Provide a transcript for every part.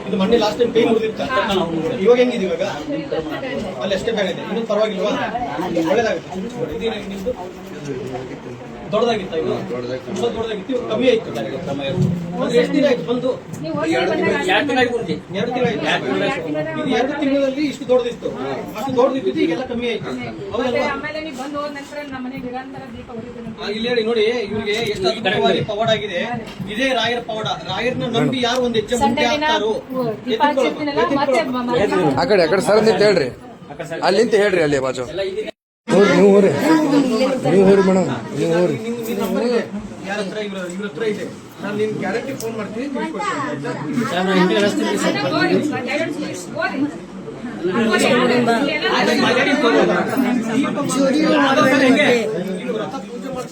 ಇದು ಮೊನ್ನೆ last time pain ಉಳಿದಿತ್ತ ಇವಾಗ ಹೆಂಗಿದೆ ಇವಾಗ ಅಲ್ಲಿ ಅಷ್ಟೇ ಬೇಗ ಇದೆ ಇನ್ನೂ ಪರವಾಗಿಲ್ವಾ ಒಳ್ಳೇದಾಗುತ್ತೆ ನಿಮ್ದು ದೊಡ್ಡದಾಗಿತ್ತ ಇದು ತುಂಬಾ ದೊಡ್ಡದಾಗಿತ್ತು ಇವಾಗ ಕಮ್ಮಿ ಆಯ್ತು ಎಷ್ಟು ದಿನ ಆಯ್ತು ಬಂದು 2 ತಿಂಗಳಲ್ಲಿ ಇಷ್ಟು ದೊಡ್ಡದಿತ್ತು ಅಷ್ಟು ದೊಡ್ಡದಿತ್ತು ಈಗೆಲ್ಲ ಕಮ್ಮಿ ಆಯ್ತು ಇಲ್ಲಿ ಹೇಳಿ ನೋಡಿ ಇವ್ರಿಗೆ ಎಷ್ಟು ಅದ್ಭುತವಾಗಿ ಪವಾಡ ಆಗಿದೆ ಇದೇ ರಾಯರ ಪವಾಡ ರಾಯರ್ನ ನಂಬಿ ಯಾರು ಒಂದ್ ಹೆಚ್ಚು ಮುಂದೆ ಆಗ್ತಾರೋ ಆ ಕಡೆ ಸರ್ ನಿಂತ ಹೇಳ್ರಿ ಅಲ್ಲಿಂತ ಹೇಳ್ರಿ ಅಲ್ಲಿ ಬಾಜು ನೀವು ಹೋರಿ ಮೇಡಮ್ ನೀವು ಹೋರಿ ಯಾರ ಹತ್ರ ಇವ್ರ ಹತ್ರ ಇದೆ ನಾನು ನಿಮ್ ಗ್ಯಾರಂಟಿ ಫೋನ್ ಮಾಡ್ತೀನಿ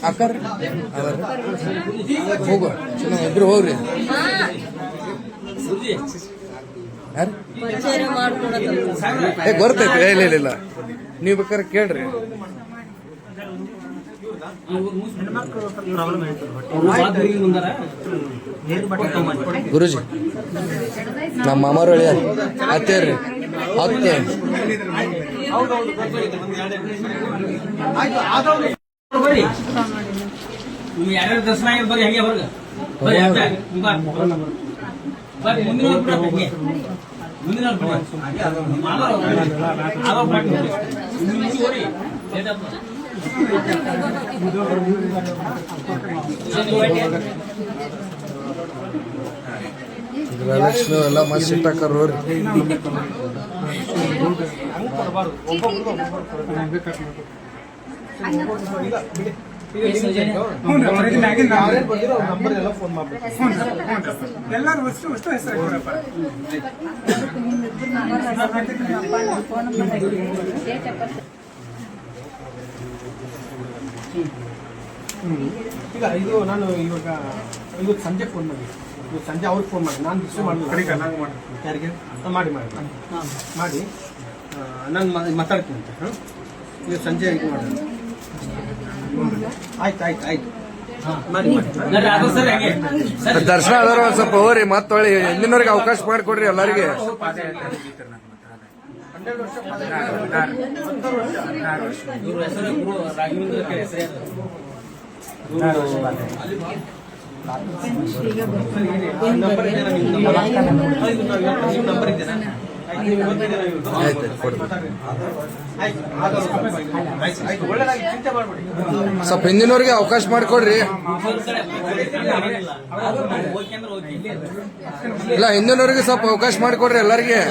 ಅಕ್ಕರ್ ಹೋಗು ಚೆನ್ನಾಗಿ ಇಬ್ರು ಹೋಗ್ರಿ ಗೊತ್ತೈತಿ ಇಲ್ಲ ನೀವು ಬೇಕಾದ್ರೆ ಕೇಳ್ರಿ ಗುರುಜಿ ನಮ್ಮ ಮಾಮಾರು ಹೇಳಿಯ ಅತ್ತೇರ್ರಿ ಅತ್ತೆ ಯಾರ್ಯಾರು ದರ್ಶನ ಬರ್ರಿ ಹಂಗೆ ಹೊರಗ ಮುಂದಿನ ಗೃಹಲಕ್ಷ್ಮಿ ಎಲ್ಲ ಮಸ್ತ್ ಇಟ್ಟಾಕರ್ ಹೋರಿ ಎಲ್ಲರೂ ಅಷ್ಟು ಹೆಸರು ಈಗ ಇದು ನಾನು ಇವಾಗ ಇವತ್ತು ಸಂಜೆ ಫೋನ್ ಮಾಡಿ ಇವತ್ತು ಸಂಜೆ ಅವ್ರಿಗೆ ಫೋನ್ ಮಾಡಿ ನಾನು ರಿಸೀವ್ ಮಾಡಿ ಕಡೆಗೆ ಯಾರಿಗೆ ಮಾಡಿ ನಾನು ಮಾತಾಡ್ತೀನಿ ಅಂತ ಇವತ್ತು ಸಂಜೆ ಇದು ಮಾಡಿ ಆಯ್ತು ದರ್ಶನ ಆದವ್ರು ಒಂದ್ ಸ್ವಲ್ಪ ಹೋರಿ ಮತ್ತೊಳ್ಳಿ ಹಿಂದಿನವ್ರಿಗೆ ಅವಕಾಶ ಮಾಡಿಕೊಡ್ರಿ ಎಲ್ಲರಿಗೆ ನಂಬರ್ ಇದೆನಾ ಸ್ವಲ್ಪ ಹಿಂದಿನವ್ರಿಗೆ ಅವಕಾಶ ಮಾಡಿಕೊಡ್ರಿ ಇಲ್ಲ ಹಿಂದಿನವ್ರಿಗೆ ಸ್ವಲ್ಪ ಅವಕಾಶ ಮಾಡಿಕೊಡ್ರಿ ಎಲ್ಲರಿಗೆ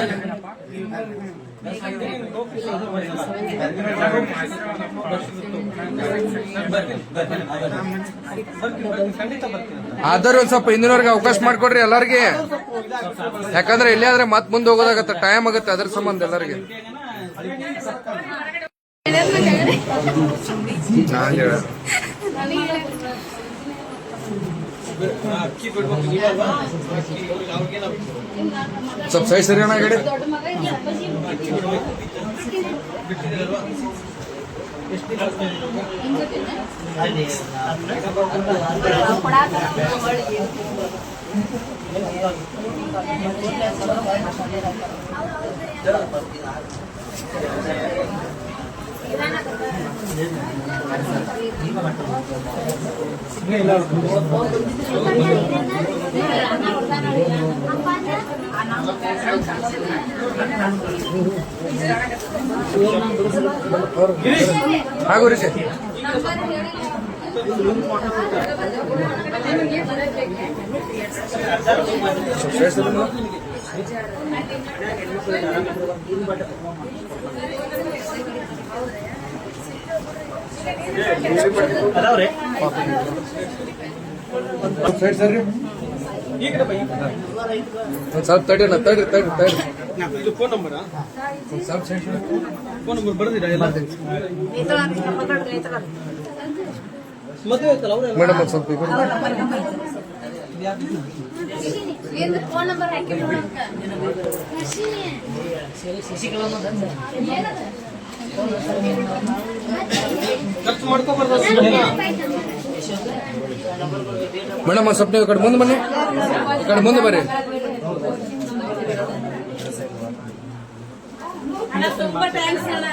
ಆದರೂ ಒಂದ್ ಸ್ವಲ್ಪ ಹಿಂದಿನವ್ರಿಗೆ ಅವಕಾಶ ಮಾಡಿಕೊಡ್ರಿ ಎಲ್ಲರಿಗೆ ಯಾಕಂದ್ರೆ ಇಲ್ಲೇ ಆದ್ರೆ ಮತ್ ಮುಂದೆ ಹೋಗೋದಾಗತ್ತೆ ಟೈಮ್ ಆಗುತ್ತೆ ಅದ್ರ ಸಂಬಂಧ ಎಲ್ಲರಿಗೆ ಸ್ವಲ್ಪ ಸೈ ಸರಿ ಅಣ್ಣ ಗಾಡಿ ಹಾಗು ರೀ ಸರಿ ಸ್ವಲ್ಪ ತಡಿ ಇದು ಫೋನ್ ನಂಬರ್ ಫೋನ್ ನಂಬರ್ ಬರ್ದಿರಾ ಎಲ್ಲ ಮದುವೆ ಆಯ್ತಲ್ಲ ಅವ್ರೆ ಮೇಡಮ್ ಸ್ವಲ್ಪ ಫೋನ್ ನಂಬರ್ ಹಾಕಿ ಖರ್ಚು ಮಾಡ್ಕೋಬಾರ್ದು ಮೇಡಮ್ ಸ್ವಲ್ಪ ನೀವು ಈ ಕಡೆ ಮುಂದೆ ಬನ್ನಿ, ಈ ಕಡೆ ಮುಂದೆ ಬರ್ರಿ. ತುಂಬಾ ಥ್ಯಾಂಕ್ಸ್ ಅಣ್ಣ.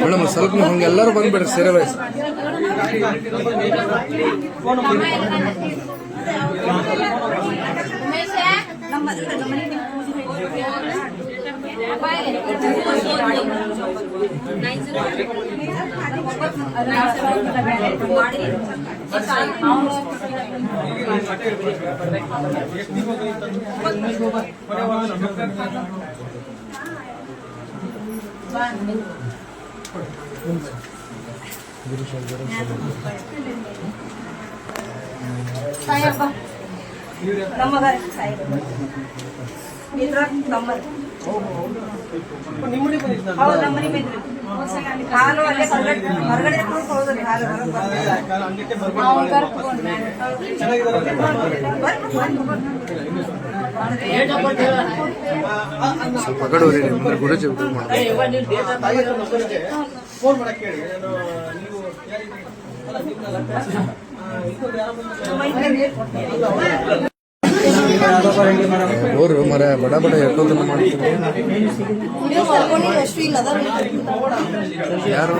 ಮೇಡಮ್ ಸ್ವಲ್ಪ ನೀವು ಹಂಗೆ ಎಲ್ಲರೂ ಬಂದ್ಬಿಡ್ರಿ ಸೇರೆ ವಯಸ್ಸು. ನಿಮ್ಮನೆ ಬಂದಿದ್ದು ಹಾಲು ಅಲ್ಲೇ ಹೊರಗಡೆ ಹೋದ್ರಿ ಹಾಲು ಅಂಗಕ್ಕೆ ಬರ್ಬೋದು. ಚೆನ್ನಾಗಿದ್ದಾರೆ. ಸ್ವಲ್ಪ ಕಡೆ ಹೋಗ್ರಿ, ಮುಂದೆ ಗುರುಜಿ ಊಟ ಮಾಡಿ. ಫೋನ್ ಮಾಡಕ್ಕೆ ಹೇಳಿ. ನಾನು ನೀವು ಯಾರಿದ್ದೀರಿ? ಅಲ್ಲ, ನಿಮ್ಮಲ್ಲ. ಇನ್ನೊಂದು ಯಾರೋ ಬಂದು- ಹೋರು ಮರ ಬಡ ಬಡ ಎಷ್ಟೊಂದು ಮಾಡ್ತೀನಿ. ಯಾರು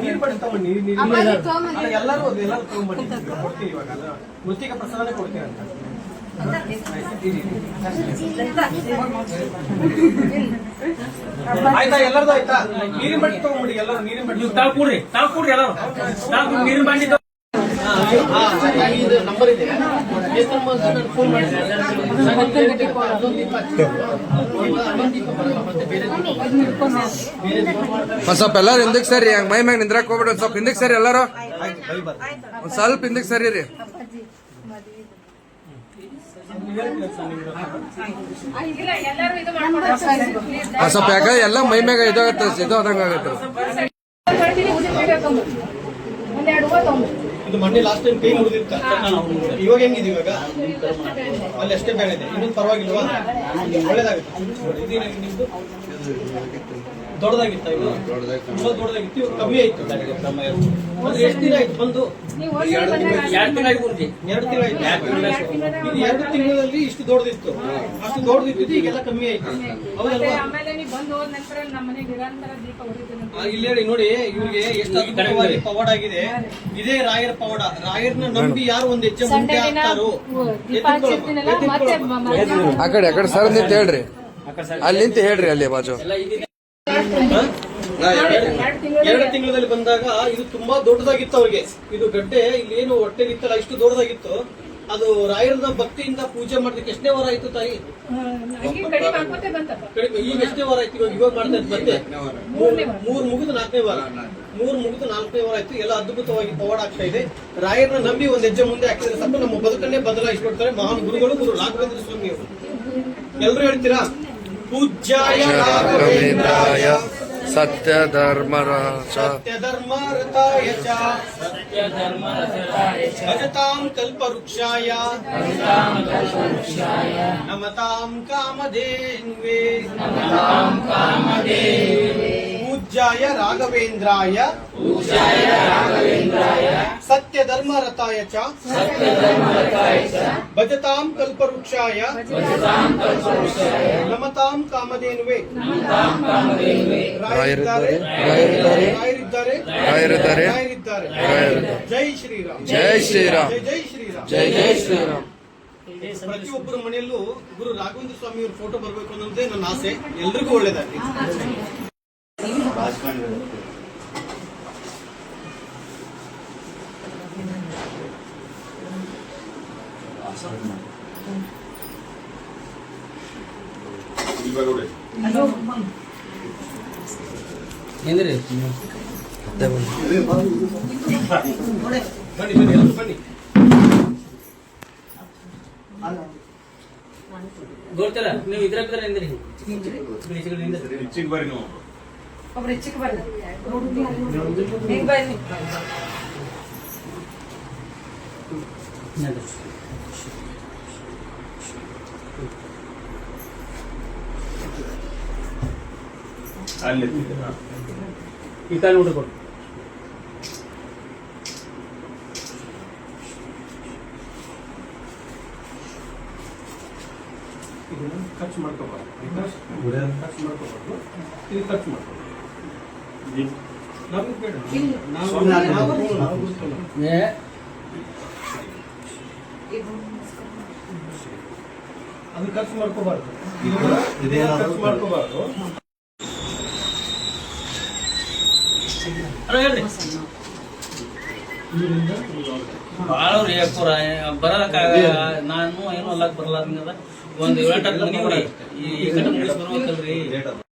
ನೀರು ಬಡಿತಾವ ನೀರು ಎಲ್ಲರೂ ಎಲ್ಲರೂ ತಗೊಂಡ್ಬಂದಿದ್ದೀವಿ, ಕೊಡ್ತೀವಿ ಇವಾಗ. ಮೃತ್ತಿಕ ಪ್ರಸಾದನೇ ಕೊಡ್ತೀವಿ ಅಂತ. ಆಯ್ತಾ? ಎಲ್ಲರದು ಆಯ್ತಾ? ನೀರಿನ ಬಟ್ಟಿ ತಗೊಂಡ್ಬಿಡಿ ಎಲ್ಲರೂ. ನೀರಿನ ಬಟ್ಟಿ ನೀವು ತಾವು ಕೂಡ್ರಿ ಎಲ್ಲರೂ ತಾವು ನೀರಿನ ಬಾಂಡಿ ಇದು ನಂಬರ್ ಇದೆ. ಫೋನ್ ಮಾಡಿ ಒಂದ್ ಸ್ವಲ್ಪ ಎಲ್ಲಾರು ಹಿಂದಕ್ ಸರಿ, ಹಂಗ ಮೈ ಮ್ಯಾಗ ನಿಂದ್ರಾಕ್ ಹೋಗ್ಬಿಡ್ರಿ. ಒಂದ್ ಸ್ವಲ್ಪ ಹಿಂದಕ್ ಸರಿ ಎಲ್ಲಾರು, ಒಂದ್ ಸ್ವಲ್ಪ ಹಿಂದಕ್ ಸರಿ ರೀ. ಒಂದ್ ಸ್ವಲ್ಪ ಯಾಕ ಎಲ್ಲ ಮೈ ಮ್ಯಾಗ ಇದಾಗತ್ತೆ, ಇದು ಆದಂಗ ಆಗತ್ತೆ. ಇದು ಮೊನ್ನೆ ಲಾಸ್ಟ್ ಟೈಮ್ ಕೈ ಮುರಿದಿತ್ತ. ಇವಾಗ ಹೆಂಗಿದೆ? ಇವಾಗ ಅಲ್ಲಿ ಅಷ್ಟೇ ಬೇಡ ಇದೆ. ಇನ್ನೊಂದು ಪರವಾಗಿಲ್ವಾ? ಒಳ್ಳೇದಾಗುತ್ತೆ. ಇದು ನಿಮ್ದು ದೊಡ್ಡದಾಗಿತ್ತ? ಇದು ತುಂಬಾ ದೊಡ್ಡದಾಗಿತ್ತು, ಇವಾಗ ಕಮ್ಮಿ ಆಯ್ತು. ಅಂದ್ರೆ ಎಷ್ಟು ದಿನ ಆಯ್ತು ಬಂದು? 2 ತಿಂಗಳು ಆಯ್ತು. 2 ತಿಂಗಳು ಆಯ್ತು. ಇದು 2 ತಿಂಗಳಲ್ಲಿ ಇಷ್ಟು ದೊಡ್ಡದಿತ್ತು, ಅಷ್ಟು ದೊಡ್ಡದಿತ್ತು, ಈಗೆಲ್ಲ ಕಮ್ಮಿ ಆಯ್ತು. ಹೌದಲ್ವಾ? ಇಲ್ಲಿ ಹೇಳಿ ನೋಡಿ, ಇವ್ರಿಗೆ ಎಷ್ಟು ಅದ್ಭುತವಾಗಿ ಪವಾಡ ಆಗಿದೆ. ಇದೇ ರಾಯರ ಪವಾಡ. ರಾಯರ್ನ ನಂಬಿ ಯಾರು ಒಂದ್ ಹೆಜ್ಜೆ ಮುಂದೆ ಹಾಕ್ತಾರೋ, ಆ ಕಡೆ ಸರ್ ನಿಂತ ಹೇಳ್ರಿ, ಅಲ್ಲಿ ನಿಂತ ಹೇಳ್ರಿ, ಅಲ್ಲಿ ಬಾಜು. 2 ತಿಂಗಳಲ್ಲಿ ಬಂದಾಗ ಇದು ತುಂಬಾ ದೊಡ್ಡದಾಗಿತ್ತು ಅವ್ರಿಗೆ. ಇದು ಗಡ್ಡೆ ಇಲ್ಲಿ ಏನು ಹೊಟ್ಟೆಗಿತ್ತಲ್ಲ, ಇಷ್ಟು ದೊಡ್ಡದಾಗಿತ್ತು. ಅದು ರಾಯರದ ಭಕ್ತಿಯಿಂದ ಪೂಜೆ ಮಾಡ್ಲಿಕ್ಕೆ ಎಷ್ಟನೇ ವಾರ ಆಯ್ತು ತಾಯಿ? ಕಡಿಮೆ. ಈಗ ಎಷ್ಟನೇ ವಾರ ಆಯ್ತು? ಇವಾಗ ಮಾಡ್ತಾ ಇದ್ದು ಮತ್ತೆ 3 ಮುಗಿದು 4ನೇ ವಾರ. 3 ಮುಗಿದು 4ನೇ ವಾರ ಆಯ್ತು. ಎಲ್ಲ ಅದ್ಭುತವಾಗಿ ಪವಾಡ ಆಗ್ತಾ ಇದೆ. ರಾಯರನ್ನ ನಂಬಿ ಒಂದ್ ಹೆಜ್ಜೆ ಮುಂದೆ ಹಾಕಿದ್ರೆ ಸಾಕು, ನಮ್ಮ ಬದುಕನ್ನೇ ಬದಲಾಯಿಸ್ಕೊಡ್ತಾರೆ ಮಹಾನ್ ಗುರುಗಳು, ಗುರು ರಾಘವೇಂದ್ರ ಸ್ವಾಮಿ ಅವರು. ಎಲ್ರು ಹೇಳ್ತೀರಾ? ಪೂಜ್ಯಾಯ ರಾಘವೇಂದ್ರಾಯ ಸತ್ಯ ಧರ್ಮರಾಜ ಸತ್ಯಧರ್ಮರತಾಯ ಚ ಭಜತಾಂ ಕಲ್ಪವೃಕ್ಷಾಯ ನಮತಾಂ ಕಾಮಧೇನ್ವೇ ಪೂಜ್ಯಾಯ ರಾಘವೇಂದ್ರಾಯ ಸತ್ಯಧರ್ಮರತಾಯ ಚ ಭಜತಾಂ ಕಲ್ಪವೃಕ್ಷಾಯ ನಮತಾಂ ಕಾಮಧೇನ್ವೇ. ರಾಯರಿದ್ದಾರೆ. ಜೈ ಶ್ರೀರಾಮ್. ಜೈ ಶ್ರೀರಾಮ್. ಜೈ ಶ್ರೀರಾಮ್. ಜೈ ಜೈ ಶ್ರೀರಾಮ್. ಪ್ರತಿಯೊಬ್ಬರ ಮನೆಯಲ್ಲೂ ಗುರು ರಾಘವೇಂದ್ರ ಸ್ವಾಮಿ ಅವ್ರ ಫೋಟೋ ಬರ್ಬೇಕು ಅನ್ನೋದೇ ನನ್ನ ಆಸೆ. ಎಲ್ರಿಗೂ ಒಳ್ಳೇದಾಗ್ಲಿ. ಏನ್ರಿ ಬನ್ನಿ ಎಲ್ಲರೂ ಬನ್ನಿ. ಗೊತ್ತಲ್ಲ ನೀವು ಇದ್ರ ನಿಂದ್ರಿ ಒಬ್ರು ಹೆಚ್ಚಿಗೆ ಬರ್ರಿ. ಈಗ ಬರ್ರಿ. ಅಲ್ಲಿ ಈ ಕಾಲು ನೋಡ್ರಿ ಕೊಡು. ಇದನ್ನ ಖರ್ಚು ಮಾಡ್ಕೋಬಾರ್ದು. ಖರ್ಚು ಮಾಡ್ಕೋಬಾರ್ದು. ಇದು ಖರ್ಚು ಮಾಡ್ಕೋಬಾರ್ದು. ನಮಗೆ ಬೇಡ. ನಾವು ಗುರುತಿಲ್ಲ. ಏ ಅದು ಖರ್ಚು ಮಾಡ್ಕೋಬಾರ್ದು. ಖರ್ಚು ಮಾಡ್ಕೋಬಾರ್ದು. ಅಲ್ಲ ಹೇಳ್ರಿ ಭಾಳ ರೀ ಅಕ್ಕೂರ ಬರಕ ನಾನು ಏನೋ ಅಲ್ಲಕ್ ಬರಲ್ಲ ಒಂದು 7 ಮನಿ ಈ ಕಡೆ ಮುಗಿಸ್ ಬರ್ಬೇಕಲ್ರಿ.